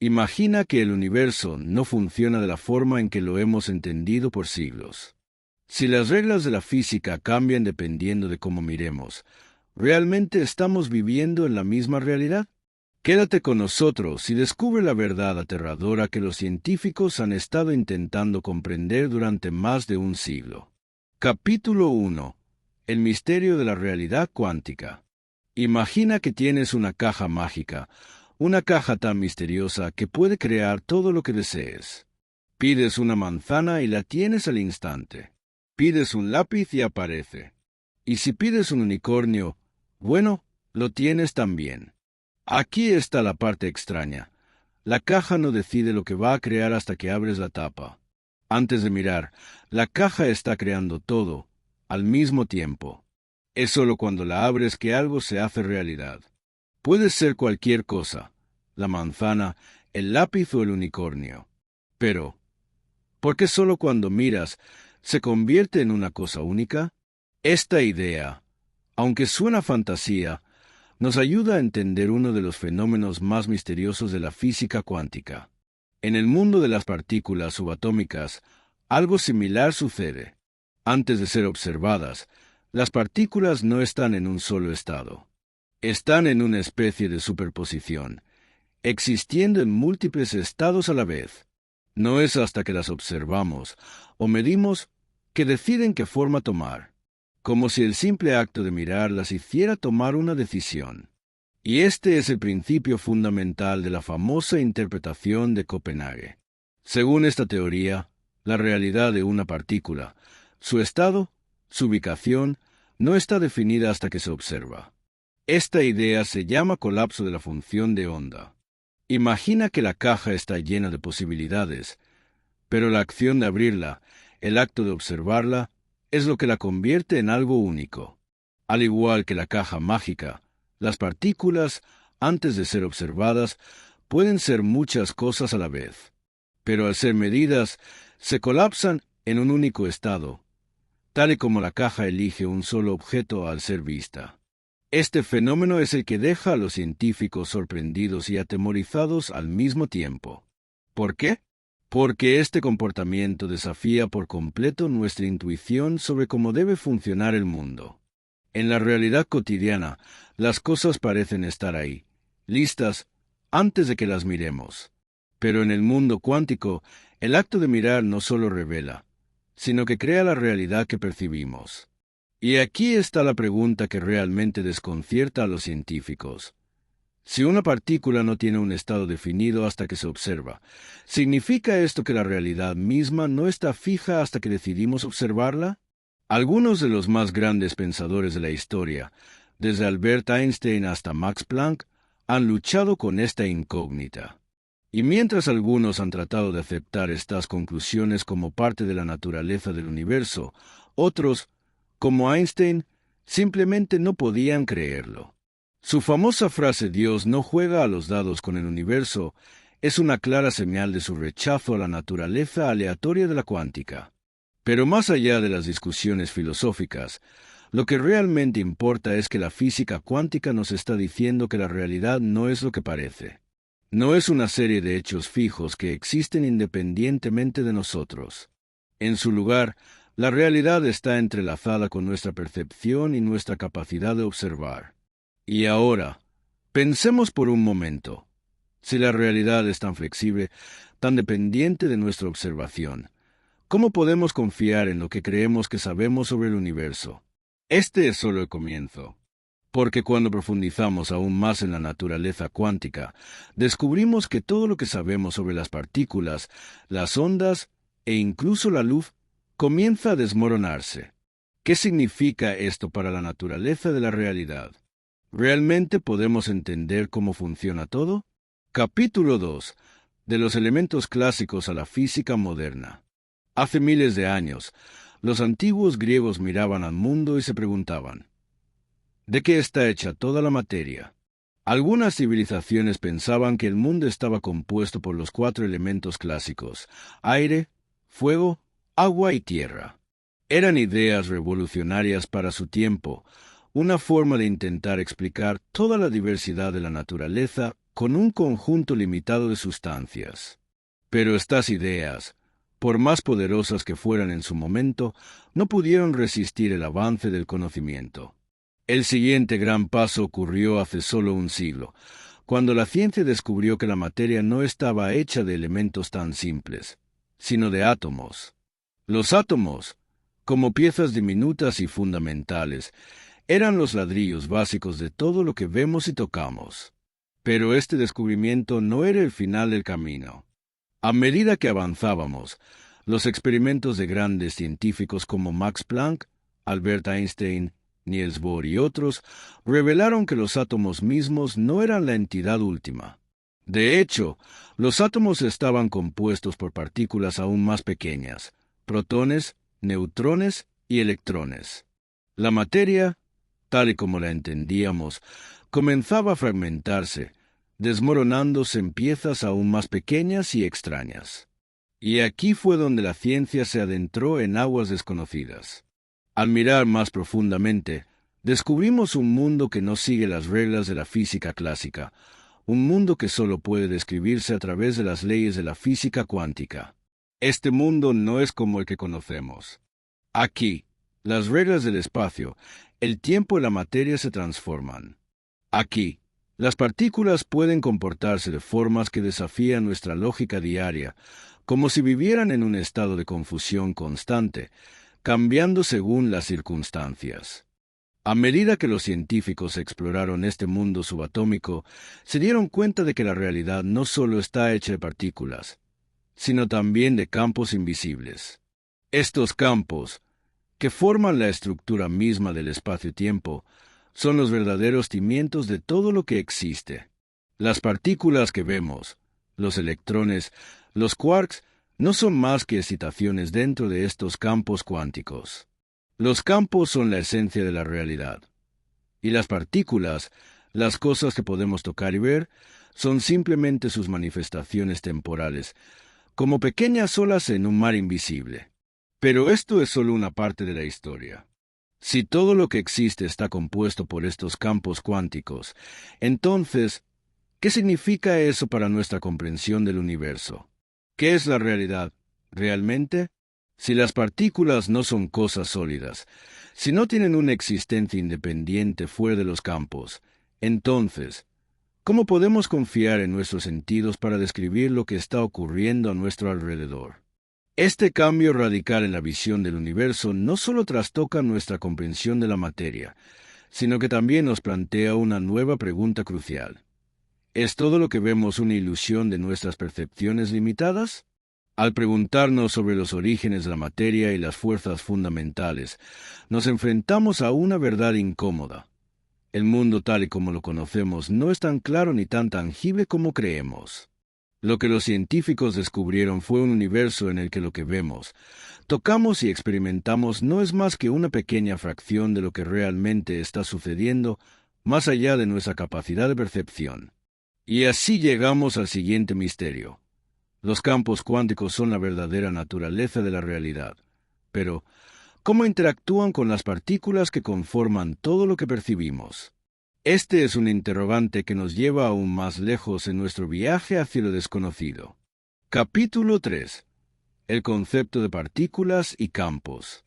Imagina que el universo no funciona de la forma en que lo hemos entendido por siglos. Si las reglas de la física cambian dependiendo de cómo miremos, ¿realmente estamos viviendo en la misma realidad? Quédate con nosotros y descubre la verdad aterradora que los científicos han estado intentando comprender durante más de un siglo. Capítulo 1. El misterio de la realidad cuántica. Imagina que tienes una caja mágica, una caja tan misteriosa que puede crear todo lo que desees. Pides una manzana y la tienes al instante. Pides un lápiz y aparece. Y si pides un unicornio, bueno, lo tienes también. Aquí está la parte extraña. La caja no decide lo que va a crear hasta que abres la tapa. Antes de mirar, la caja está creando todo, al mismo tiempo. Es solo cuando la abres que algo se hace realidad. Puede ser cualquier cosa, la manzana, el lápiz o el unicornio. Pero, ¿por qué solo cuando miras se convierte en una cosa única? Esta idea, aunque suena fantasía, nos ayuda a entender uno de los fenómenos más misteriosos de la física cuántica. En el mundo de las partículas subatómicas, algo similar sucede. Antes de ser observadas, las partículas no están en un solo estado. Están en una especie de superposición, existiendo en múltiples estados a la vez. No es hasta que las observamos o medimos que deciden qué forma tomar, como si el simple acto de mirar las hiciera tomar una decisión. Y este es el principio fundamental de la famosa interpretación de Copenhague. Según esta teoría, la realidad de una partícula, su estado, su ubicación, no está definida hasta que se observa. Esta idea se llama colapso de la función de onda. Imagina que la caja está llena de posibilidades, pero la acción de abrirla, el acto de observarla, es lo que la convierte en algo único. Al igual que la caja mágica, las partículas, antes de ser observadas, pueden ser muchas cosas a la vez, pero al ser medidas, se colapsan en un único estado, tal y como la caja elige un solo objeto al ser vista. Este fenómeno es el que deja a los científicos sorprendidos y atemorizados al mismo tiempo. ¿Por qué? Porque este comportamiento desafía por completo nuestra intuición sobre cómo debe funcionar el mundo. En la realidad cotidiana, las cosas parecen estar ahí, listas, antes de que las miremos. Pero en el mundo cuántico, el acto de mirar no solo revela, sino que crea la realidad que percibimos. Y aquí está la pregunta que realmente desconcierta a los científicos. Si una partícula no tiene un estado definido hasta que se observa, ¿significa esto que la realidad misma no está fija hasta que decidimos observarla? Algunos de los más grandes pensadores de la historia, desde Albert Einstein hasta Max Planck, han luchado con esta incógnita. Y mientras algunos han tratado de aceptar estas conclusiones como parte de la naturaleza del universo, otros, como Einstein, simplemente no podían creerlo. Su famosa frase «Dios no juega a los dados con el universo» es una clara señal de su rechazo a la naturaleza aleatoria de la cuántica. Pero más allá de las discusiones filosóficas, lo que realmente importa es que la física cuántica nos está diciendo que la realidad no es lo que parece. No es una serie de hechos fijos que existen independientemente de nosotros. En su lugar, la realidad está entrelazada con nuestra percepción y nuestra capacidad de observar. Y ahora, pensemos por un momento. Si la realidad es tan flexible, tan dependiente de nuestra observación, ¿cómo podemos confiar en lo que creemos que sabemos sobre el universo? Este es solo el comienzo. Porque cuando profundizamos aún más en la naturaleza cuántica, descubrimos que todo lo que sabemos sobre las partículas, las ondas e incluso la luz comienza a desmoronarse. ¿Qué significa esto para la naturaleza de la realidad? ¿Realmente podemos entender cómo funciona todo? Capítulo 2. De los elementos clásicos a la física moderna. Hace miles de años, los antiguos griegos miraban al mundo y se preguntaban, ¿de qué está hecha toda la materia? Algunas civilizaciones pensaban que el mundo estaba compuesto por los 4 elementos clásicos: aire, fuego, agua y tierra. Eran ideas revolucionarias para su tiempo, una forma de intentar explicar toda la diversidad de la naturaleza con un conjunto limitado de sustancias. Pero estas ideas, por más poderosas que fueran en su momento, no pudieron resistir el avance del conocimiento. El siguiente gran paso ocurrió hace solo un siglo, cuando la ciencia descubrió que la materia no estaba hecha de elementos tan simples, sino de átomos. Los átomos, como piezas diminutas y fundamentales, eran los ladrillos básicos de todo lo que vemos y tocamos. Pero este descubrimiento no era el final del camino. A medida que avanzábamos, los experimentos de grandes científicos como Max Planck, Albert Einstein, Niels Bohr y otros revelaron que los átomos mismos no eran la entidad última. De hecho, los átomos estaban compuestos por partículas aún más pequeñas, protones, neutrones y electrones. La materia, tal y como la entendíamos, comenzaba a fragmentarse, desmoronándose en piezas aún más pequeñas y extrañas. Y aquí fue donde la ciencia se adentró en aguas desconocidas. Al mirar más profundamente, descubrimos un mundo que no sigue las reglas de la física clásica, un mundo que solo puede describirse a través de las leyes de la física cuántica. Este mundo no es como el que conocemos. Aquí, las reglas del espacio, el tiempo y la materia se transforman. Aquí, las partículas pueden comportarse de formas que desafían nuestra lógica diaria, como si vivieran en un estado de confusión constante, cambiando según las circunstancias. A medida que los científicos exploraron este mundo subatómico, se dieron cuenta de que la realidad no solo está hecha de partículas, sino también de campos invisibles. Estos campos, que forman la estructura misma del espacio-tiempo, son los verdaderos cimientos de todo lo que existe. Las partículas que vemos, los electrones, los quarks, no son más que excitaciones dentro de estos campos cuánticos. Los campos son la esencia de la realidad. Y las partículas, las cosas que podemos tocar y ver, son simplemente sus manifestaciones temporales, como pequeñas olas en un mar invisible. Pero esto es solo una parte de la historia. Si todo lo que existe está compuesto por estos campos cuánticos, entonces, ¿qué significa eso para nuestra comprensión del universo? ¿Qué es la realidad, realmente? Si las partículas no son cosas sólidas, si no tienen una existencia independiente fuera de los campos, entonces, ¿cómo podemos confiar en nuestros sentidos para describir lo que está ocurriendo a nuestro alrededor? Este cambio radical en la visión del universo no solo trastoca nuestra comprensión de la materia, sino que también nos plantea una nueva pregunta crucial. ¿Es todo lo que vemos una ilusión de nuestras percepciones limitadas? Al preguntarnos sobre los orígenes de la materia y las fuerzas fundamentales, nos enfrentamos a una verdad incómoda. El mundo tal y como lo conocemos no es tan claro ni tan tangible como creemos. Lo que los científicos descubrieron fue un universo en el que lo que vemos, tocamos y experimentamos no es más que una pequeña fracción de lo que realmente está sucediendo más allá de nuestra capacidad de percepción. Y así llegamos al siguiente misterio. Los campos cuánticos son la verdadera naturaleza de la realidad. Pero, ¿cómo interactúan con las partículas que conforman todo lo que percibimos? Este es un interrogante que nos lleva aún más lejos en nuestro viaje hacia lo desconocido. Capítulo 3. El concepto de partículas y campos.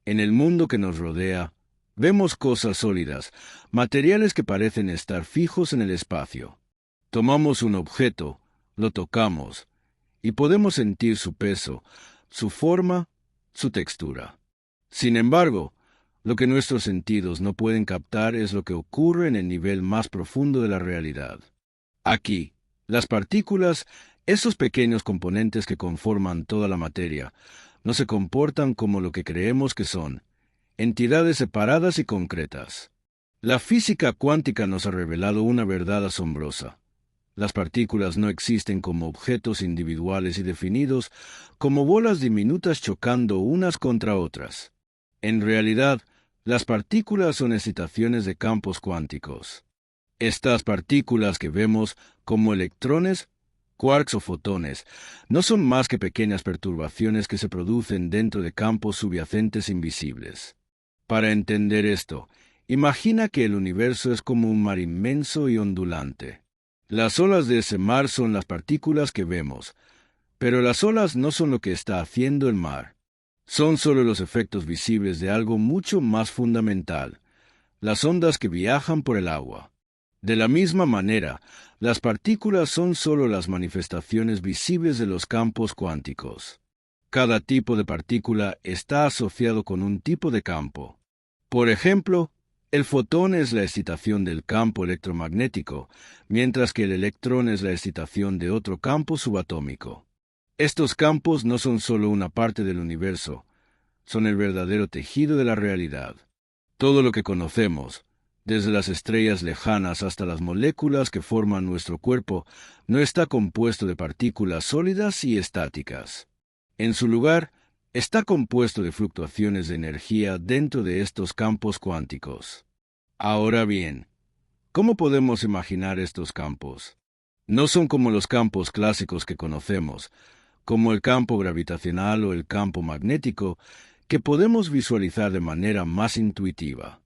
En el mundo que nos rodea, vemos cosas sólidas, materiales que parecen estar fijos en el espacio. Tomamos un objeto, lo tocamos, y podemos sentir su peso, su forma, su textura. Sin embargo, lo que nuestros sentidos no pueden captar es lo que ocurre en el nivel más profundo de la realidad. Aquí, las partículas, esos pequeños componentes que conforman toda la materia, no se comportan como lo que creemos que son, entidades separadas y concretas. La física cuántica nos ha revelado una verdad asombrosa. Las partículas no existen como objetos individuales y definidos, como bolas diminutas chocando unas contra otras. En realidad, las partículas son excitaciones de campos cuánticos. Estas partículas que vemos, como electrones, quarks o fotones, no son más que pequeñas perturbaciones que se producen dentro de campos subyacentes invisibles. Para entender esto, imagina que el universo es como un mar inmenso y ondulante. Las olas de ese mar son las partículas que vemos, pero las olas no son lo que está haciendo el mar. Son solo los efectos visibles de algo mucho más fundamental, las ondas que viajan por el agua. De la misma manera, las partículas son solo las manifestaciones visibles de los campos cuánticos. Cada tipo de partícula está asociado con un tipo de campo. Por ejemplo, el fotón es la excitación del campo electromagnético, mientras que el electrón es la excitación de otro campo subatómico. Estos campos no son solo una parte del universo, son el verdadero tejido de la realidad. Todo lo que conocemos, desde las estrellas lejanas hasta las moléculas que forman nuestro cuerpo, no está compuesto de partículas sólidas y estáticas. En su lugar, está compuesto de fluctuaciones de energía dentro de estos campos cuánticos. Ahora bien, ¿cómo podemos imaginar estos campos? No son como los campos clásicos que conocemos, como el campo gravitacional o el campo magnético, que podemos visualizar de manera más intuitiva.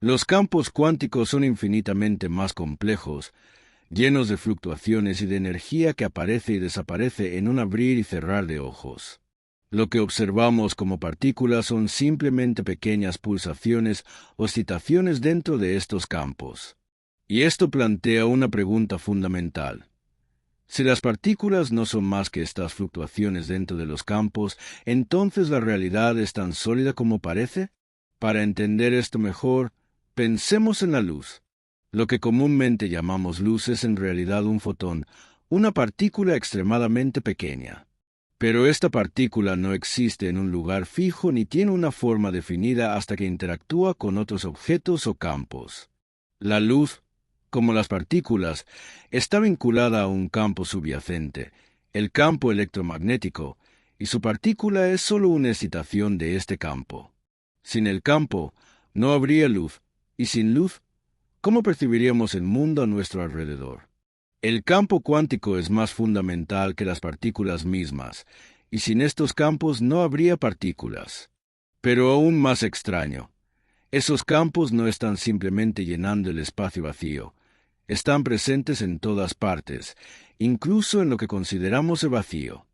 Los campos cuánticos son infinitamente más complejos, llenos de fluctuaciones y de energía que aparece y desaparece en un abrir y cerrar de ojos. Lo que observamos como partículas son simplemente pequeñas pulsaciones o excitaciones dentro de estos campos. Y esto plantea una pregunta fundamental. Si las partículas no son más que estas fluctuaciones dentro de los campos, ¿entonces la realidad es tan sólida como parece? Para entender esto mejor, pensemos en la luz. Lo que comúnmente llamamos luz es en realidad un fotón, una partícula extremadamente pequeña. Pero esta partícula no existe en un lugar fijo ni tiene una forma definida hasta que interactúa con otros objetos o campos. La luz, como las partículas, está vinculada a un campo subyacente, el campo electromagnético, y su partícula es solo una excitación de este campo. Sin el campo, no habría luz, y sin luz, ¿cómo percibiríamos el mundo a nuestro alrededor? El campo cuántico es más fundamental que las partículas mismas, y sin estos campos no habría partículas. Pero aún más extraño, esos campos no están simplemente llenando el espacio vacío, están presentes en todas partes, incluso en lo que consideramos el vacío.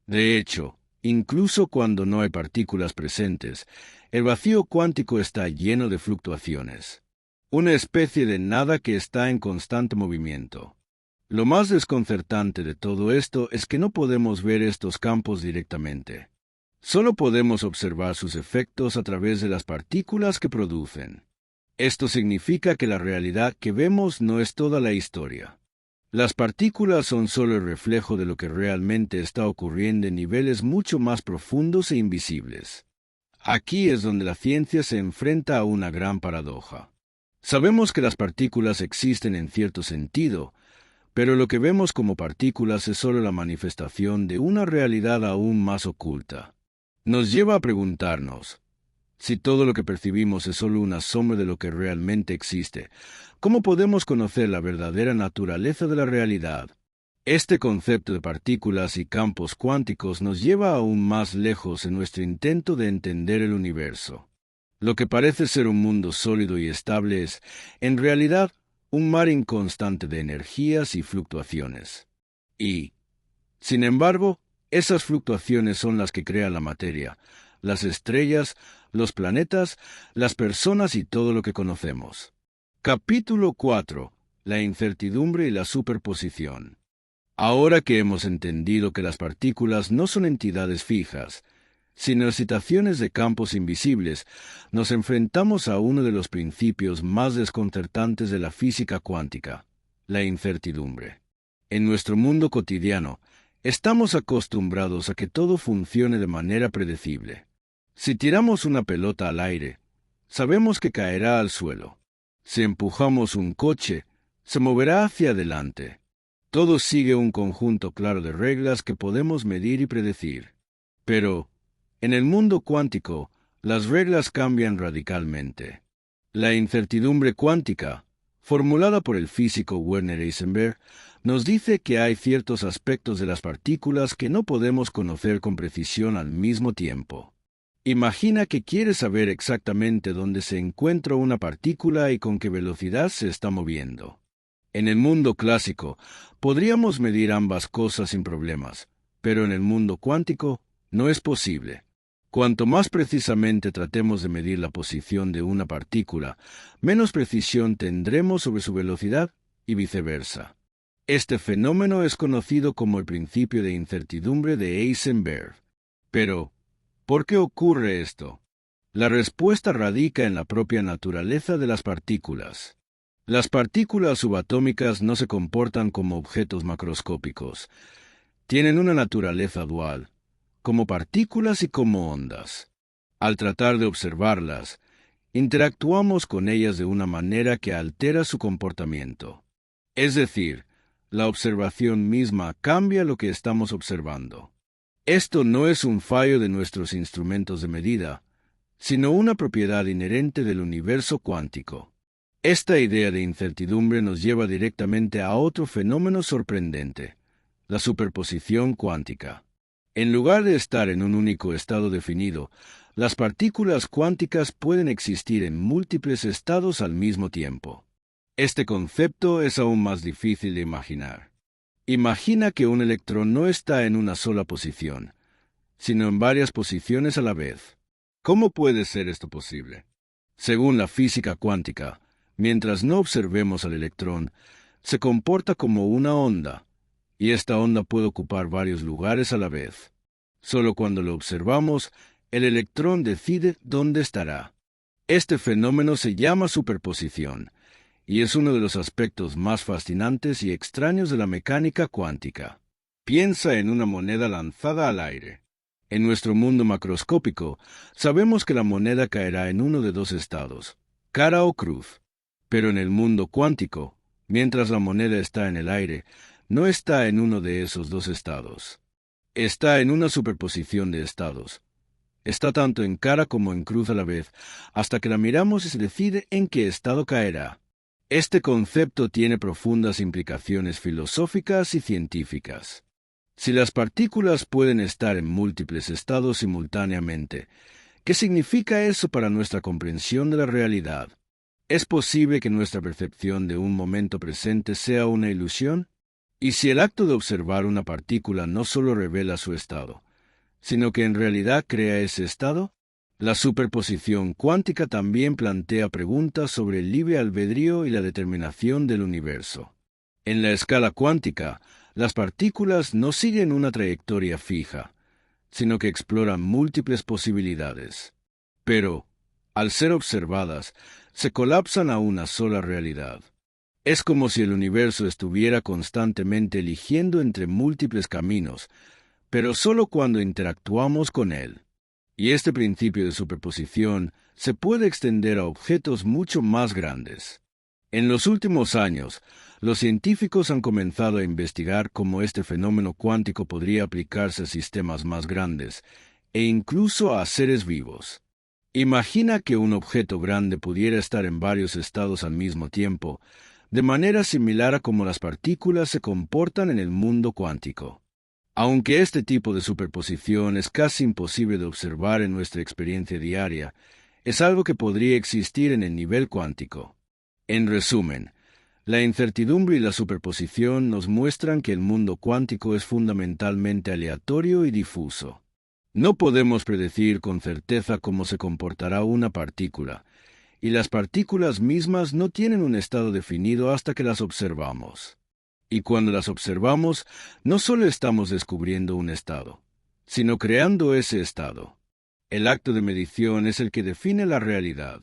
De hecho, incluso cuando no hay partículas presentes, el vacío cuántico está lleno de fluctuaciones, una especie de nada que está en constante movimiento. Lo más desconcertante de todo esto es que no podemos ver estos campos directamente. Solo podemos observar sus efectos a través de las partículas que producen. Esto significa que la realidad que vemos no es toda la historia. Las partículas son solo el reflejo de lo que realmente está ocurriendo en niveles mucho más profundos e invisibles. Aquí es donde la ciencia se enfrenta a una gran paradoja. Sabemos que las partículas existen en cierto sentido, pero lo que vemos como partículas es solo la manifestación de una realidad aún más oculta. Nos lleva a preguntarnos, si todo lo que percibimos es solo una sombra de lo que realmente existe, ¿cómo podemos conocer la verdadera naturaleza de la realidad? Este concepto de partículas y campos cuánticos nos lleva aún más lejos en nuestro intento de entender el universo. Lo que parece ser un mundo sólido y estable es, en realidad, un mar inconstante de energías y fluctuaciones. Y, sin embargo, esas fluctuaciones son las que crean la materia, las estrellas, los planetas, las personas y todo lo que conocemos. Capítulo 4. La incertidumbre y la superposición. Ahora que hemos entendido que las partículas no son entidades fijas, sino excitaciones de campos invisibles, nos enfrentamos a uno de los principios más desconcertantes de la física cuántica, la incertidumbre. En nuestro mundo cotidiano, estamos acostumbrados a que todo funcione de manera predecible. Si tiramos una pelota al aire, sabemos que caerá al suelo. Si empujamos un coche, se moverá hacia adelante. Todo sigue un conjunto claro de reglas que podemos medir y predecir. Pero, en el mundo cuántico, las reglas cambian radicalmente. La incertidumbre cuántica, formulada por el físico Werner Heisenberg, nos dice que hay ciertos aspectos de las partículas que no podemos conocer con precisión al mismo tiempo. Imagina que quieres saber exactamente dónde se encuentra una partícula y con qué velocidad se está moviendo. En el mundo clásico, podríamos medir ambas cosas sin problemas, pero en el mundo cuántico no es posible. Cuanto más precisamente tratemos de medir la posición de una partícula, menos precisión tendremos sobre su velocidad y viceversa. Este fenómeno es conocido como el principio de incertidumbre de Heisenberg. Pero, ¿por qué ocurre esto? La respuesta radica en la propia naturaleza de las partículas. Las partículas subatómicas no se comportan como objetos macroscópicos. Tienen una naturaleza dual, como partículas y como ondas. Al tratar de observarlas, interactuamos con ellas de una manera que altera su comportamiento. Es decir, la observación misma cambia lo que estamos observando. Esto no es un fallo de nuestros instrumentos de medida, sino una propiedad inherente del universo cuántico. Esta idea de incertidumbre nos lleva directamente a otro fenómeno sorprendente, la superposición cuántica. En lugar de estar en un único estado definido, las partículas cuánticas pueden existir en múltiples estados al mismo tiempo. Este concepto es aún más difícil de imaginar. Imagina que un electrón no está en una sola posición, sino en varias posiciones a la vez. ¿Cómo puede ser esto posible? Según la física cuántica, mientras no observemos al electrón, se comporta como una onda, y esta onda puede ocupar varios lugares a la vez. Solo cuando lo observamos, el electrón decide dónde estará. Este fenómeno se llama superposición, y es uno de los aspectos más fascinantes y extraños de la mecánica cuántica. Piensa en una moneda lanzada al aire. En nuestro mundo macroscópico, sabemos que la moneda caerá en uno de dos estados, cara o cruz. Pero en el mundo cuántico, mientras la moneda está en el aire, no está en uno de esos dos estados. Está en una superposición de estados. Está tanto en cara como en cruz a la vez, hasta que la miramos y se decide en qué estado caerá. Este concepto tiene profundas implicaciones filosóficas y científicas. Si las partículas pueden estar en múltiples estados simultáneamente, ¿qué significa eso para nuestra comprensión de la realidad? ¿Es posible que nuestra percepción de un momento presente sea una ilusión? ¿Y si el acto de observar una partícula no solo revela su estado, sino que en realidad crea ese estado? La superposición cuántica también plantea preguntas sobre el libre albedrío y la determinación del universo. En la escala cuántica, las partículas no siguen una trayectoria fija, sino que exploran múltiples posibilidades. Pero, al ser observadas, se colapsan a una sola realidad. Es como si el universo estuviera constantemente eligiendo entre múltiples caminos, pero solo cuando interactuamos con él. Y este principio de superposición se puede extender a objetos mucho más grandes. En los últimos años, los científicos han comenzado a investigar cómo este fenómeno cuántico podría aplicarse a sistemas más grandes, e incluso a seres vivos. Imagina que un objeto grande pudiera estar en varios estados al mismo tiempo, de manera similar a cómo las partículas se comportan en el mundo cuántico. Aunque este tipo de superposición es casi imposible de observar en nuestra experiencia diaria, es algo que podría existir en el nivel cuántico. En resumen, la incertidumbre y la superposición nos muestran que el mundo cuántico es fundamentalmente aleatorio y difuso. No podemos predecir con certeza cómo se comportará una partícula, y las partículas mismas no tienen un estado definido hasta que las observamos. Y cuando las observamos, no solo estamos descubriendo un estado, sino creando ese estado. El acto de medición es el que define la realidad.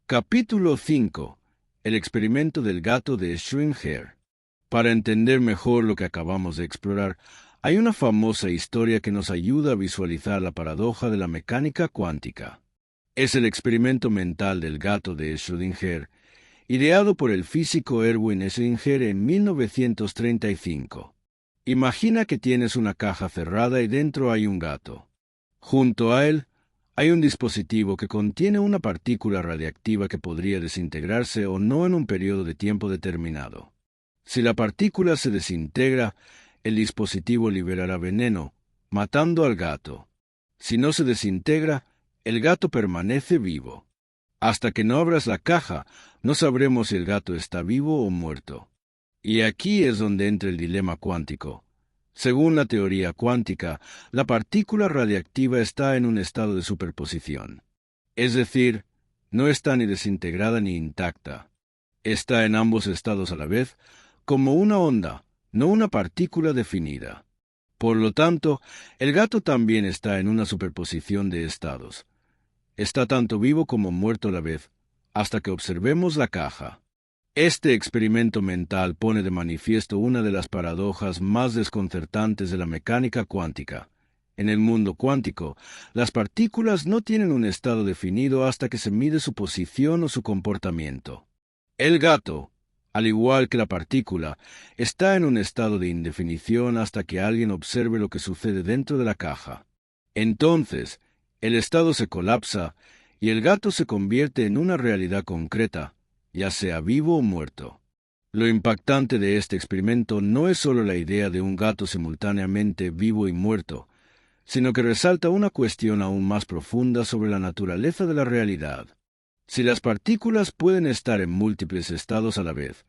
Capítulo 5. El experimento del gato de Schrödinger. Para entender mejor lo que acabamos de explorar, hay una famosa historia que nos ayuda a visualizar la paradoja de la mecánica cuántica. Es el experimento mental del gato de Schrödinger, ideado por el físico Erwin Schrödinger en 1935. Imagina que tienes una caja cerrada y dentro hay un gato. Junto a él, hay un dispositivo que contiene una partícula radiactiva que podría desintegrarse o no en un periodo de tiempo determinado. Si la partícula se desintegra, el dispositivo liberará veneno, matando al gato. Si no se desintegra, el gato permanece vivo. Hasta que no abras la caja, no sabremos si el gato está vivo o muerto. Y aquí es donde entra el dilema cuántico. Según la teoría cuántica, la partícula radiactiva está en un estado de superposición. Es decir, no está ni desintegrada ni intacta. Está en ambos estados a la vez, como una onda, no una partícula definida. Por lo tanto, el gato también está en una superposición de estados. Está tanto vivo como muerto a la vez, hasta que observemos la caja. Este experimento mental pone de manifiesto una de las paradojas más desconcertantes de la mecánica cuántica. En el mundo cuántico, las partículas no tienen un estado definido hasta que se mide su posición o su comportamiento. El gato, al igual que la partícula, está en un estado de indefinición hasta que alguien observe lo que sucede dentro de la caja. Entonces, el estado se colapsa y el gato se convierte en una realidad concreta, ya sea vivo o muerto. Lo impactante de este experimento no es solo la idea de un gato simultáneamente vivo y muerto, sino que resalta una cuestión aún más profunda sobre la naturaleza de la realidad. Si las partículas pueden estar en múltiples estados a la vez,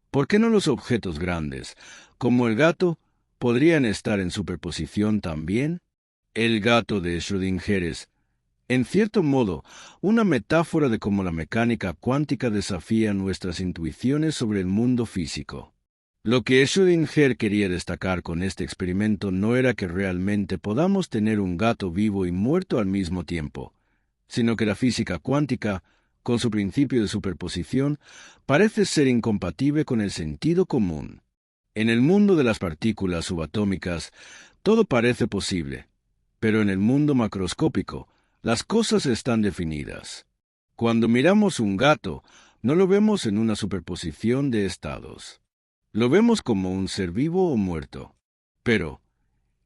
¿por qué no los objetos grandes, como el gato, podrían estar en superposición también? El gato de Schrödinger es, en cierto modo, una metáfora de cómo la mecánica cuántica desafía nuestras intuiciones sobre el mundo físico. Lo que Schrödinger quería destacar con este experimento no era que realmente podamos tener un gato vivo y muerto al mismo tiempo, sino que la física cuántica, con su principio de superposición, parece ser incompatible con el sentido común. En el mundo de las partículas subatómicas, todo parece posible, pero en el mundo macroscópico, las cosas están definidas. Cuando miramos un gato, no lo vemos en una superposición de estados. Lo vemos como un ser vivo o muerto. Pero,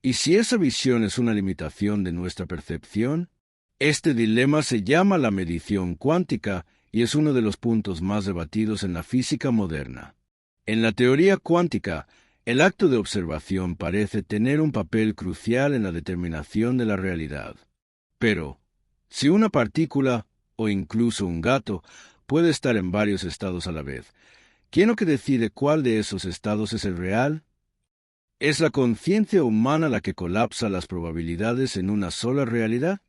¿y si esa visión es una limitación de nuestra percepción? Este dilema se llama la medición cuántica y es uno de los puntos más debatidos en la física moderna. En la teoría cuántica, el acto de observación parece tener un papel crucial en la determinación de la realidad. Pero, si una partícula, o incluso un gato, puede estar en varios estados a la vez, ¿quién es lo que decide cuál de esos estados es el real? ¿Es la conciencia humana la que colapsa las probabilidades en una sola realidad?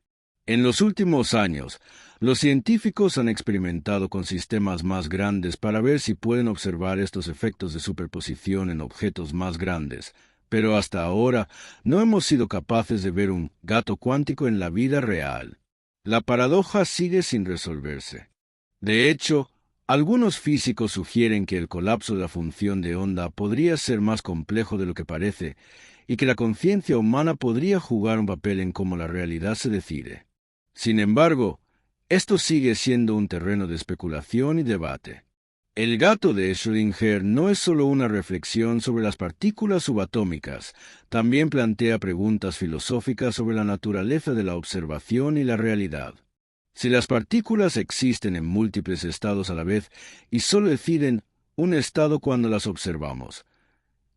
En los últimos años, los científicos han experimentado con sistemas más grandes para ver si pueden observar estos efectos de superposición en objetos más grandes, pero hasta ahora no hemos sido capaces de ver un gato cuántico en la vida real. La paradoja sigue sin resolverse. De hecho, algunos físicos sugieren que el colapso de la función de onda podría ser más complejo de lo que parece y que la conciencia humana podría jugar un papel en cómo la realidad se decide. Sin embargo, esto sigue siendo un terreno de especulación y debate. El gato de Schrödinger no es solo una reflexión sobre las partículas subatómicas, también plantea preguntas filosóficas sobre la naturaleza de la observación y la realidad. Si las partículas existen en múltiples estados a la vez y solo deciden un estado cuando las observamos,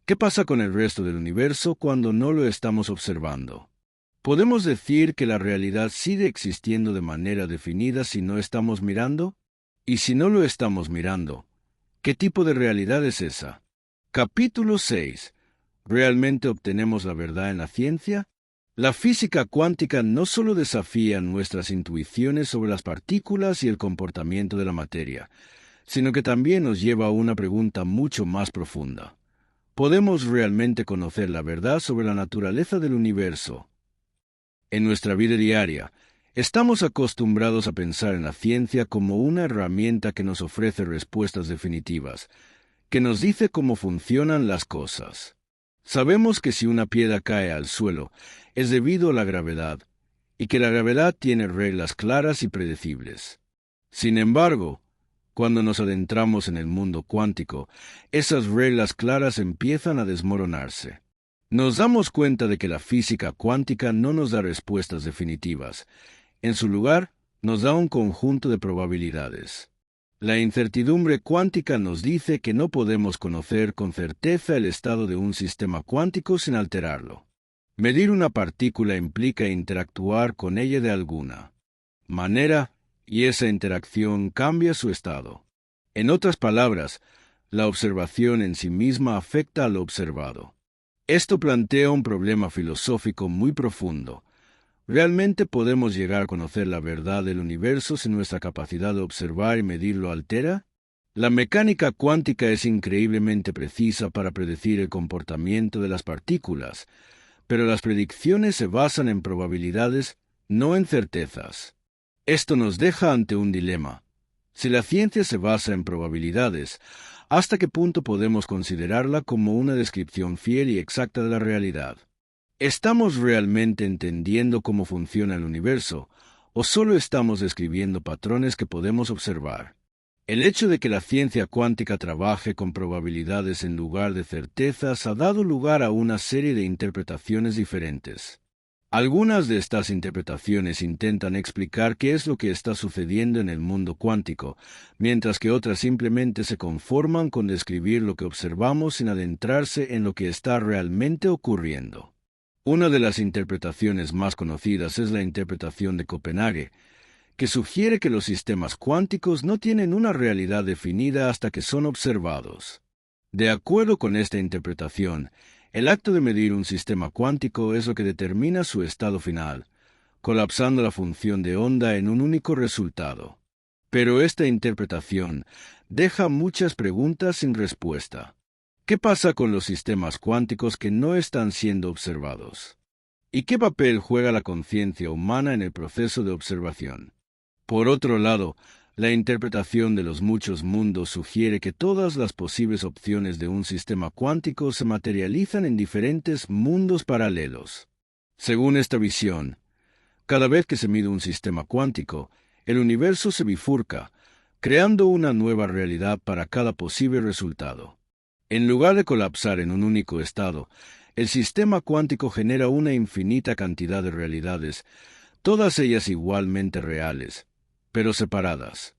¿qué pasa con el resto del universo cuando no lo estamos observando? ¿Podemos decir que la realidad sigue existiendo de manera definida si no estamos mirando? Y si no lo estamos mirando, ¿qué tipo de realidad es esa? Capítulo 6. ¿Realmente obtenemos la verdad en la ciencia? La física cuántica no solo desafía nuestras intuiciones sobre las partículas y el comportamiento de la materia, sino que también nos lleva a una pregunta mucho más profunda. ¿Podemos realmente conocer la verdad sobre la naturaleza del universo? En nuestra vida diaria, estamos acostumbrados a pensar en la ciencia como una herramienta que nos ofrece respuestas definitivas, que nos dice cómo funcionan las cosas. Sabemos que si una piedra cae al suelo, es debido a la gravedad, y que la gravedad tiene reglas claras y predecibles. Sin embargo, cuando nos adentramos en el mundo cuántico, esas reglas claras empiezan a desmoronarse. Nos damos cuenta de que la física cuántica no nos da respuestas definitivas. En su lugar, nos da un conjunto de probabilidades. La incertidumbre cuántica nos dice que no podemos conocer con certeza el estado de un sistema cuántico sin alterarlo. Medir una partícula implica interactuar con ella de alguna manera, y esa interacción cambia su estado. En otras palabras, La observación en sí misma afecta a lo observado. Esto plantea un problema filosófico muy profundo. ¿Realmente podemos llegar a conocer la verdad del universo si nuestra capacidad de observar y medir lo altera? La mecánica cuántica es increíblemente precisa para predecir el comportamiento de las partículas, pero las predicciones se basan en probabilidades, no en certezas. Esto nos deja ante un dilema. Si la ciencia se basa en probabilidades, ¿hasta qué punto podemos considerarla como una descripción fiel y exacta de la realidad? ¿Estamos realmente entendiendo cómo funciona el universo, o solo estamos describiendo patrones que podemos observar? El hecho de que la ciencia cuántica trabaje con probabilidades en lugar de certezas ha dado lugar a una serie de interpretaciones diferentes. Algunas de estas interpretaciones intentan explicar qué es lo que está sucediendo en el mundo cuántico, mientras que otras simplemente se conforman con describir lo que observamos sin adentrarse en lo que está realmente ocurriendo. Una de las interpretaciones más conocidas es la interpretación de Copenhague, que sugiere que los sistemas cuánticos no tienen una realidad definida hasta que son observados. De acuerdo con esta interpretación, el acto de medir un sistema cuántico es lo que determina su estado final, colapsando la función de onda en un único resultado. Pero esta interpretación deja muchas preguntas sin respuesta. ¿Qué pasa con los sistemas cuánticos que no están siendo observados? ¿Y qué papel juega la conciencia humana en el proceso de observación? Por otro lado, la interpretación de los muchos mundos sugiere que todas las posibles opciones de un sistema cuántico se materializan en diferentes mundos paralelos. Según esta visión, cada vez que se mide un sistema cuántico, el universo se bifurca, creando una nueva realidad para cada posible resultado. En lugar de colapsar en un único estado, el sistema cuántico genera una infinita cantidad de realidades, todas ellas igualmente reales, pero separadas.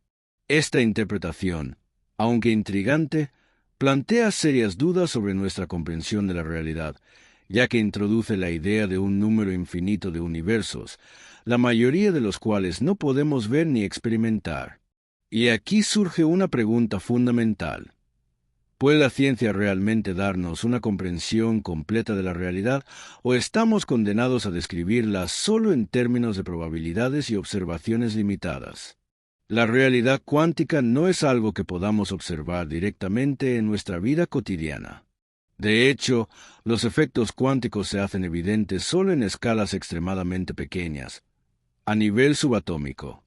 Esta interpretación, aunque intrigante, plantea serias dudas sobre nuestra comprensión de la realidad, ya que introduce la idea de un número infinito de universos, la mayoría de los cuales no podemos ver ni experimentar. Y aquí surge una pregunta fundamental. ¿Puede la ciencia realmente darnos una comprensión completa de la realidad, o estamos condenados a describirla solo en términos de probabilidades y observaciones limitadas? La realidad cuántica no es algo que podamos observar directamente en nuestra vida cotidiana. De hecho, los efectos cuánticos se hacen evidentes solo en escalas extremadamente pequeñas, a nivel subatómico.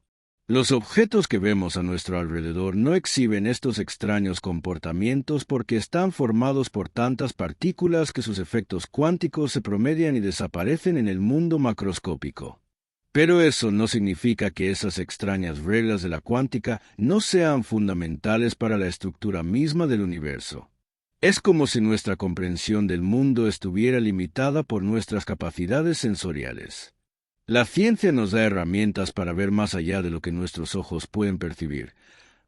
Los objetos que vemos a nuestro alrededor no exhiben estos extraños comportamientos porque están formados por tantas partículas que sus efectos cuánticos se promedian y desaparecen en el mundo macroscópico. Pero eso no significa que esas extrañas reglas de la cuántica no sean fundamentales para la estructura misma del universo. Es como si nuestra comprensión del mundo estuviera limitada por nuestras capacidades sensoriales. La ciencia nos da herramientas para ver más allá de lo que nuestros ojos pueden percibir,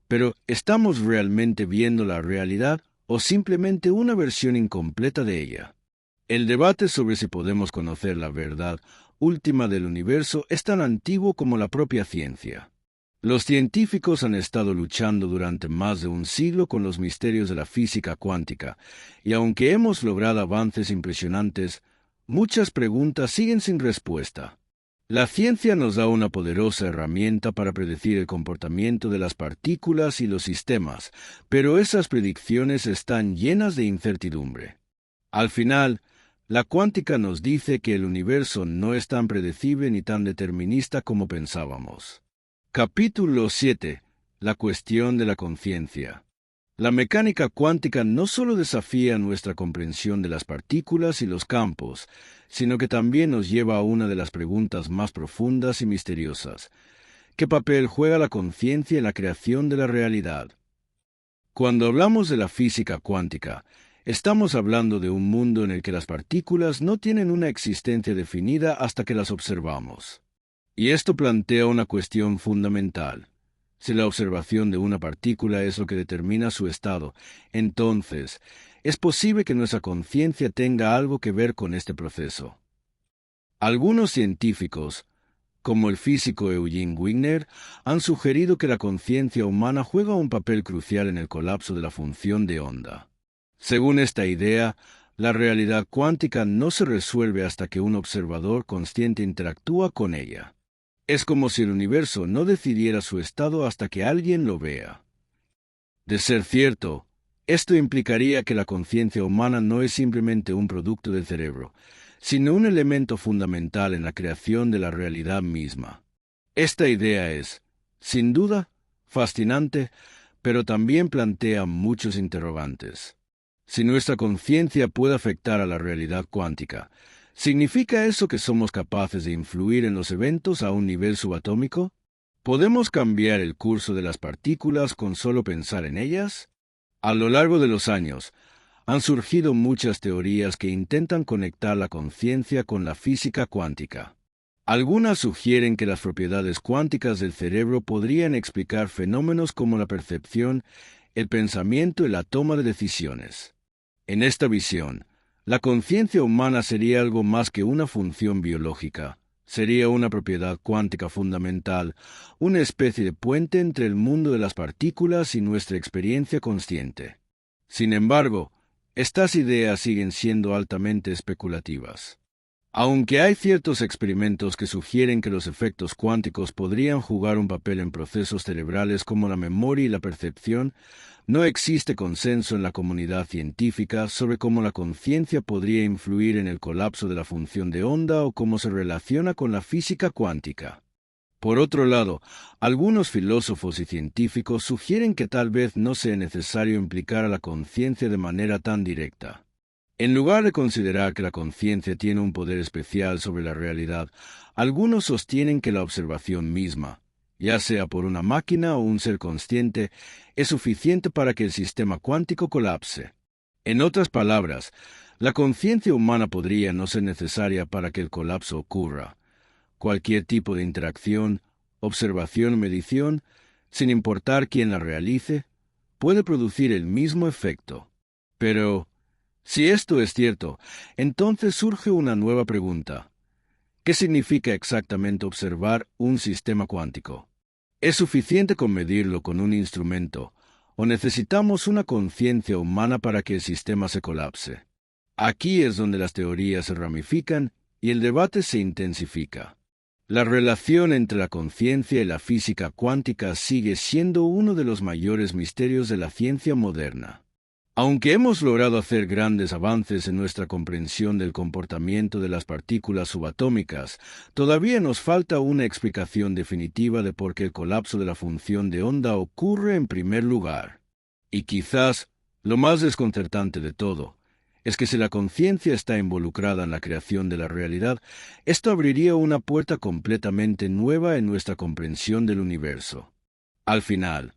pero ¿estamos realmente viendo la realidad o simplemente una versión incompleta de ella? El debate sobre si podemos conocer la verdad última del universo es tan antiguo como la propia ciencia. Los científicos han estado luchando durante más de un siglo con los misterios de la física cuántica, y aunque hemos logrado avances impresionantes, muchas preguntas siguen sin respuesta. La ciencia nos da una poderosa herramienta para predecir el comportamiento de las partículas y los sistemas, pero esas predicciones están llenas de incertidumbre. Al final, la cuántica nos dice que el universo no es tan predecible ni tan determinista como pensábamos. Capítulo 7. La cuestión de la conciencia. La mecánica cuántica no solo desafía nuestra comprensión de las partículas y los campos, sino que también nos lleva a una de las preguntas más profundas y misteriosas. ¿Qué papel juega la conciencia en la creación de la realidad? Cuando hablamos de la física cuántica, estamos hablando de un mundo en el que las partículas no tienen una existencia definida hasta que las observamos. Y esto plantea una cuestión fundamental. Si la observación de una partícula es lo que determina su estado, entonces, ¿es posible que nuestra conciencia tenga algo que ver con este proceso? Algunos científicos, como el físico Eugene Wigner, han sugerido que la conciencia humana juega un papel crucial en el colapso de la función de onda. Según esta idea, la realidad cuántica no se resuelve hasta que un observador consciente interactúa con ella. Es como si el universo no decidiera su estado hasta que alguien lo vea. De ser cierto, esto implicaría que la conciencia humana no es simplemente un producto del cerebro, sino un elemento fundamental en la creación de la realidad misma. Esta idea es, sin duda, fascinante, pero también plantea muchos interrogantes. Si nuestra conciencia puede afectar a la realidad cuántica, ¿significa eso que somos capaces de influir en los eventos a un nivel subatómico? ¿Podemos cambiar el curso de las partículas con solo pensar en ellas? A lo largo de los años, han surgido muchas teorías que intentan conectar la conciencia con la física cuántica. Algunas sugieren que las propiedades cuánticas del cerebro podrían explicar fenómenos como la percepción, el pensamiento y la toma de decisiones. En esta visión, la conciencia humana sería algo más que una función biológica. Sería una propiedad cuántica fundamental, una especie de puente entre el mundo de las partículas y nuestra experiencia consciente. Sin embargo, estas ideas siguen siendo altamente especulativas. Aunque hay ciertos experimentos que sugieren que los efectos cuánticos podrían jugar un papel en procesos cerebrales como la memoria y la percepción, no existe consenso en la comunidad científica sobre cómo la conciencia podría influir en el colapso de la función de onda o cómo se relaciona con la física cuántica. Por otro lado, algunos filósofos y científicos sugieren que tal vez no sea necesario implicar a la conciencia de manera tan directa. En lugar de considerar que la conciencia tiene un poder especial sobre la realidad, algunos sostienen que la observación misma, ya sea por una máquina o un ser consciente, es suficiente para que el sistema cuántico colapse. En otras palabras, la conciencia humana podría no ser necesaria para que el colapso ocurra. Cualquier tipo de interacción, observación o medición, sin importar quién la realice, puede producir el mismo efecto. Pero, si esto es cierto, entonces surge una nueva pregunta. ¿Qué significa exactamente observar un sistema cuántico? ¿Es suficiente con medirlo con un instrumento, o necesitamos una conciencia humana para que el sistema se colapse? Aquí es donde las teorías se ramifican y el debate se intensifica. La relación entre la conciencia y la física cuántica sigue siendo uno de los mayores misterios de la ciencia moderna. Aunque hemos logrado hacer grandes avances en nuestra comprensión del comportamiento de las partículas subatómicas, todavía nos falta una explicación definitiva de por qué el colapso de la función de onda ocurre en primer lugar. Y quizás, lo más desconcertante de todo, es que si la conciencia está involucrada en la creación de la realidad, esto abriría una puerta completamente nueva en nuestra comprensión del universo. Al final,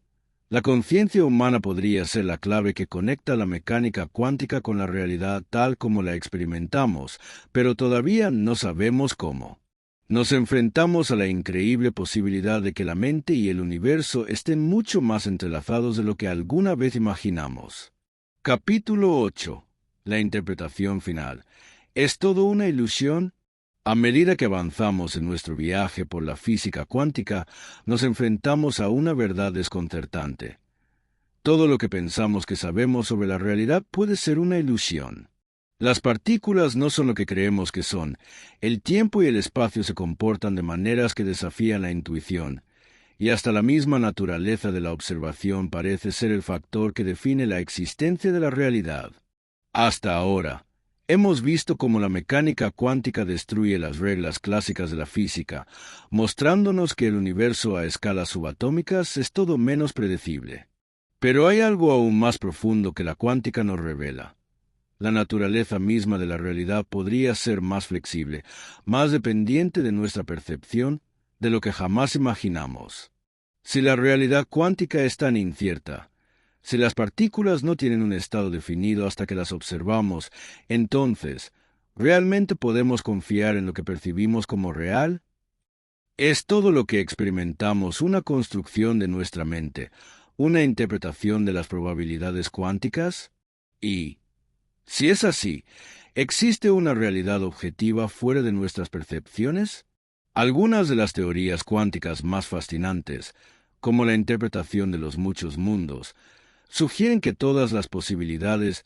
la conciencia humana podría ser la clave que conecta la mecánica cuántica con la realidad tal como la experimentamos, pero todavía no sabemos cómo. Nos enfrentamos a la increíble posibilidad de que la mente y el universo estén mucho más entrelazados de lo que alguna vez imaginamos. Capítulo 8. La interpretación final. ¿Es todo una ilusión? A medida que avanzamos en nuestro viaje por la física cuántica, nos enfrentamos a una verdad desconcertante. Todo lo que pensamos que sabemos sobre la realidad puede ser una ilusión. Las partículas no son lo que creemos que son. El tiempo y el espacio se comportan de maneras que desafían la intuición, y hasta la misma naturaleza de la observación parece ser el factor que define la existencia de la realidad. Hasta ahora, hemos visto cómo la mecánica cuántica destruye las reglas clásicas de la física, mostrándonos que el universo a escalas subatómicas es todo menos predecible. Pero hay algo aún más profundo que la cuántica nos revela. La naturaleza misma de la realidad podría ser más flexible, más dependiente de nuestra percepción, de lo que jamás imaginamos. Si la realidad cuántica es tan incierta, si las partículas no tienen un estado definido hasta que las observamos, entonces, ¿realmente podemos confiar en lo que percibimos como real? ¿Es todo lo que experimentamos una construcción de nuestra mente, una interpretación de las probabilidades cuánticas? Y, si es así, ¿existe una realidad objetiva fuera de nuestras percepciones? Algunas de las teorías cuánticas más fascinantes, como la interpretación de los muchos mundos, sugieren que todas las posibilidades,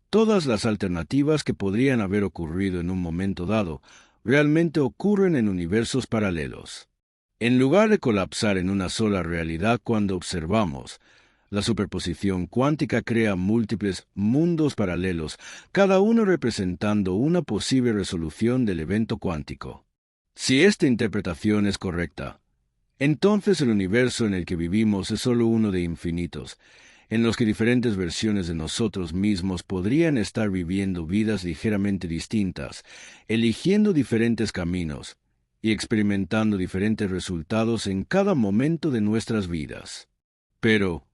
todas las alternativas que podrían haber ocurrido en un momento dado, realmente ocurren en universos paralelos. En lugar de colapsar en una sola realidad cuando observamos, la superposición cuántica crea múltiples mundos paralelos, cada uno representando una posible resolución del evento cuántico. Si esta interpretación es correcta, entonces el universo en el que vivimos es solo uno de infinitos, en los que diferentes versiones de nosotros mismos podrían estar viviendo vidas ligeramente distintas, eligiendo diferentes caminos y experimentando diferentes resultados en cada momento de nuestras vidas. Pero,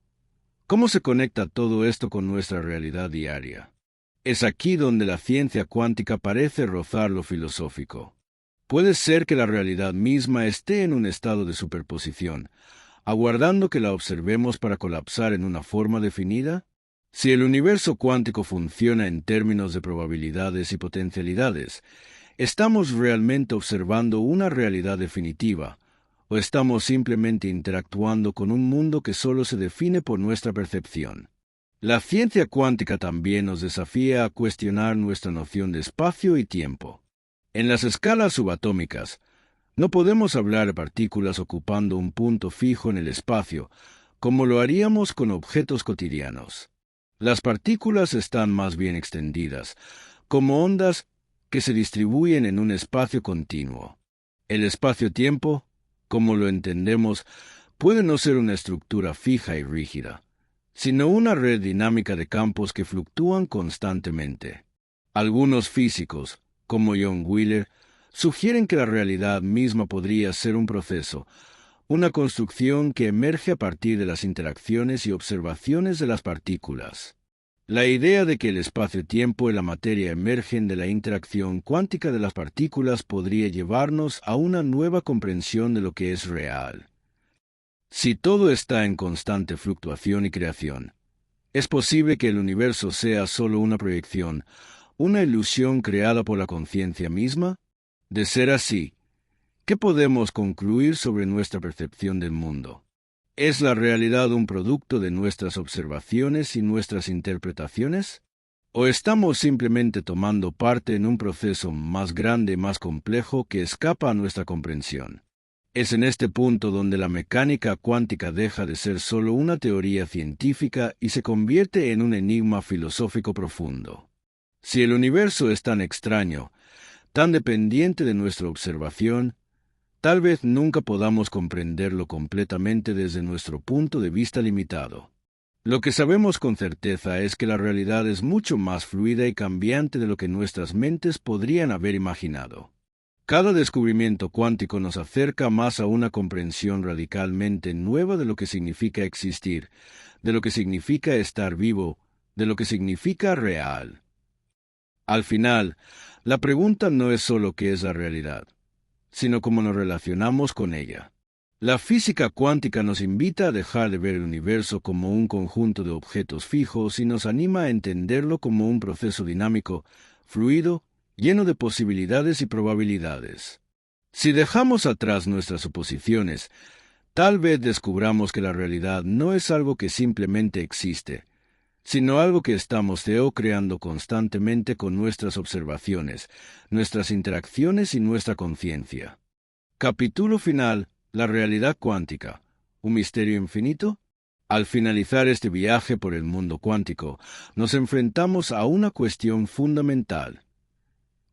¿cómo se conecta todo esto con nuestra realidad diaria? Es aquí donde la ciencia cuántica parece rozar lo filosófico. Puede ser que la realidad misma esté en un estado de superposición, aguardando que la observemos para colapsar en una forma definida. Si el universo cuántico funciona en términos de probabilidades y potencialidades, ¿estamos realmente observando una realidad definitiva, o estamos simplemente interactuando con un mundo que solo se define por nuestra percepción? La ciencia cuántica también nos desafía a cuestionar nuestra noción de espacio y tiempo. En las escalas subatómicas, no podemos hablar de partículas ocupando un punto fijo en el espacio, como lo haríamos con objetos cotidianos. Las partículas están más bien extendidas, como ondas que se distribuyen en un espacio continuo. El espacio-tiempo, como lo entendemos, puede no ser una estructura fija y rígida, sino una red dinámica de campos que fluctúan constantemente. Algunos físicos, como John Wheeler, sugieren que la realidad misma podría ser un proceso, una construcción que emerge a partir de las interacciones y observaciones de las partículas. La idea de que el espacio-tiempo y la materia emergen de la interacción cuántica de las partículas podría llevarnos a una nueva comprensión de lo que es real. Si todo está en constante fluctuación y creación, ¿es posible que el universo sea solo una proyección, una ilusión creada por la conciencia misma? De ser así, ¿qué podemos concluir sobre nuestra percepción del mundo? ¿Es la realidad un producto de nuestras observaciones y nuestras interpretaciones? ¿O estamos simplemente tomando parte en un proceso más grande y más complejo que escapa a nuestra comprensión? Es en este punto donde la mecánica cuántica deja de ser solo una teoría científica y se convierte en un enigma filosófico profundo. Si el universo es tan extraño, tan dependiente de nuestra observación, tal vez nunca podamos comprenderlo completamente desde nuestro punto de vista limitado. Lo que sabemos con certeza es que la realidad es mucho más fluida y cambiante de lo que nuestras mentes podrían haber imaginado. Cada descubrimiento cuántico nos acerca más a una comprensión radicalmente nueva de lo que significa existir, de lo que significa estar vivo, de lo que significa real. Al final, la pregunta no es solo qué es la realidad, sino cómo nos relacionamos con ella. La física cuántica nos invita a dejar de ver el universo como un conjunto de objetos fijos y nos anima a entenderlo como un proceso dinámico, fluido, lleno de posibilidades y probabilidades. Si dejamos atrás nuestras suposiciones, tal vez descubramos que la realidad no es algo que simplemente existe, sino algo que estamos creando constantemente con nuestras observaciones, nuestras interacciones y nuestra conciencia. Capítulo final: la realidad cuántica, ¿un misterio infinito? Al finalizar este viaje por el mundo cuántico, nos enfrentamos a una cuestión fundamental.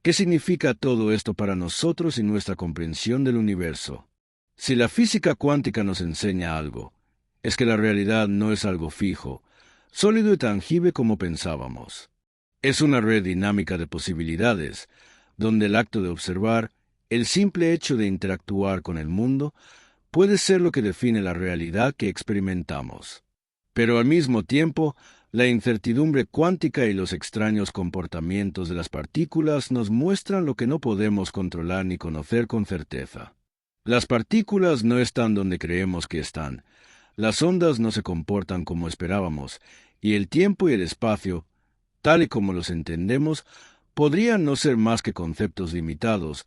¿Qué significa todo esto para nosotros y nuestra comprensión del universo? Si la física cuántica nos enseña algo, es que la realidad no es algo fijo, sólido y tangible como pensábamos. Es una red dinámica de posibilidades, donde el acto de observar, el simple hecho de interactuar con el mundo, puede ser lo que define la realidad que experimentamos. Pero al mismo tiempo, la incertidumbre cuántica y los extraños comportamientos de las partículas nos muestran lo que no podemos controlar ni conocer con certeza. Las partículas no están donde creemos que están, las ondas no se comportan como esperábamos, y el tiempo y el espacio, tal y como los entendemos, podrían no ser más que conceptos limitados,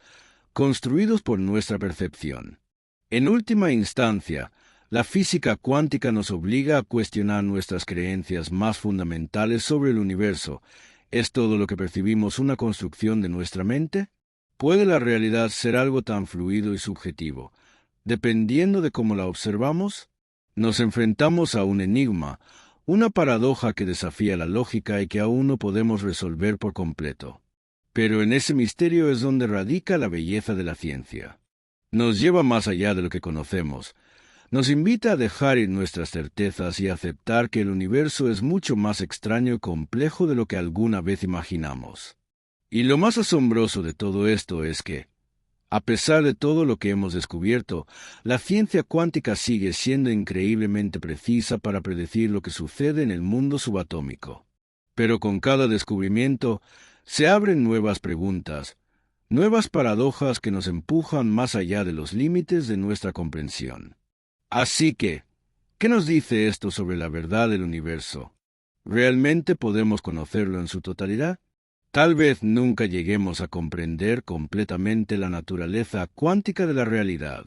construidos por nuestra percepción. En última instancia, la física cuántica nos obliga a cuestionar nuestras creencias más fundamentales sobre el universo. ¿Es todo lo que percibimos una construcción de nuestra mente? ¿Puede la realidad ser algo tan fluido y subjetivo, dependiendo de cómo la observamos? Nos enfrentamos a un enigma, una paradoja que desafía la lógica y que aún no podemos resolver por completo. Pero en ese misterio es donde radica la belleza de la ciencia. Nos lleva más allá de lo que conocemos. Nos invita a dejar ir nuestras certezas y a aceptar que el universo es mucho más extraño y complejo de lo que alguna vez imaginamos. Y lo más asombroso de todo esto es que, a pesar de todo lo que hemos descubierto, la ciencia cuántica sigue siendo increíblemente precisa para predecir lo que sucede en el mundo subatómico. Pero con cada descubrimiento, se abren nuevas preguntas, nuevas paradojas que nos empujan más allá de los límites de nuestra comprensión. Así que, ¿qué nos dice esto sobre la verdad del universo? ¿Realmente podemos conocerlo en su totalidad? Tal vez nunca lleguemos a comprender completamente la naturaleza cuántica de la realidad.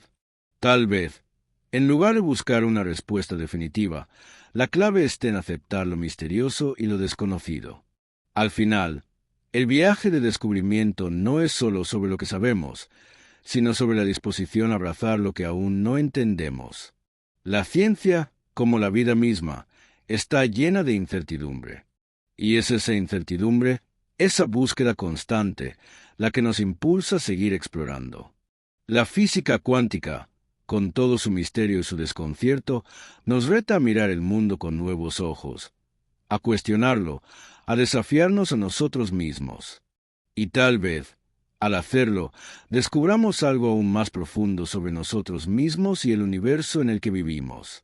Tal vez, en lugar de buscar una respuesta definitiva, la clave esté en aceptar lo misterioso y lo desconocido. Al final, el viaje de descubrimiento no es solo sobre lo que sabemos, sino sobre la disposición a abrazar lo que aún no entendemos. La ciencia, como la vida misma, está llena de incertidumbre. Y es esa incertidumbre, esa búsqueda constante, la que nos impulsa a seguir explorando. La física cuántica, con todo su misterio y su desconcierto, nos reta a mirar el mundo con nuevos ojos, a cuestionarlo, a desafiarnos a nosotros mismos. Y tal vez, al hacerlo, descubramos algo aún más profundo sobre nosotros mismos y el universo en el que vivimos.